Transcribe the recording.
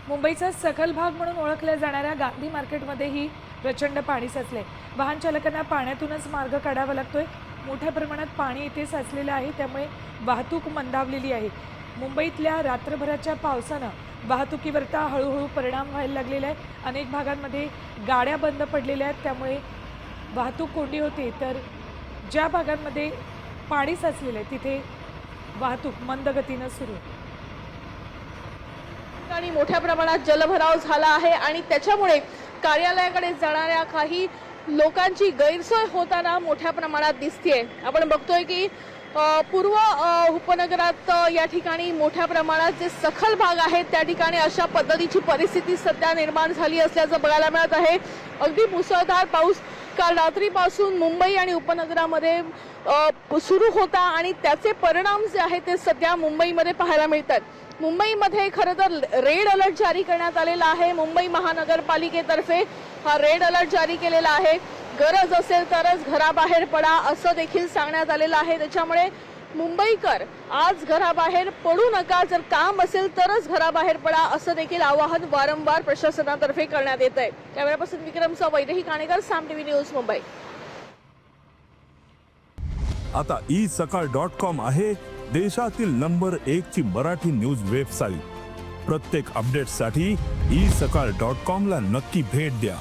मुंबईचा सखल भाग म्हणून ओळखल्या जाणाऱ्या गांधी मार्केटमध्येही प्रचंड पाणी साचले। वाहन चालकांना पाण्यातूनच मार्ग काढावा लागतोय। मोठ्या प्रमाणात पाणी इथे साचलेलं आहे, त्यामुळे वाहतूक मंदावलेली आहे। मुंबईतल्या रात्रभराच्या पावसानं वाहतुकीवरता हळूहळू परिणाम व्हायला लागलेला आहे। अनेक भागांमध्ये गाड्या बंद पडलेल्या आहेत, त्यामुळे वाहतूक कोंडी होते। तर ज्या भागांमध्ये पाणी साचलेलं आहे तिथे वाहतूक मंद गतीनं सुरू आहे। आणि मोठ्या प्रमाणात जलभराव झाला आहे आणि त्याच्यामुळे कार्यालयाकडे जाणाऱ्या काही लोकांची गैरसोय होताना मोठ्या प्रमाणात दिसतेय। आपण बघतोय की पूर्व उपनगरात या ठिकाणी मोठ्या प्रमाणात जे सखल भाग आहेत त्या ठिकाणी अशा पद्धतीची परिस्थिती सध्या निर्माण झाली असल्याचं बघायला मिळत आहे। अगदी मुसळधार पाऊस काल रात्रीपासून मुंबई आणि उपनगरामध्ये सुरू होता आणि त्याचे परिणाम जे आहेत ते सध्या मुंबईमध्ये पाहायला मिळतात। मुंबईमध्ये खरं तर रेड अलर्ट जारी करण्यात आलेला आहे। मुंबई महानगरपालिकेतर्फे हा रेड अलर्ट जारी केलेला आहे। गरज असेल तरच घराबाहेर पडा असं देखील सांगण्यात आलेलं आहे। त्याच्यामुळे मुंबईकर आज घराबाहेर पडू नका, जर काम असेल तरच घराबाहेर पडा असं देखील आवाहन वारंवार प्रशासनातर्फे करण्यात येत आहे। कॅमेरापर्सन विक्रमसह वैदेही काणेकर, साम टीव्ही न्यूज, मुंबई। आता isakal.com आहे देशातील नंबर 1 ची मराठी न्यूज वेबसाईट। प्रत्येक अपडेटसाठी isakal.com ला नक्की भेट द्या।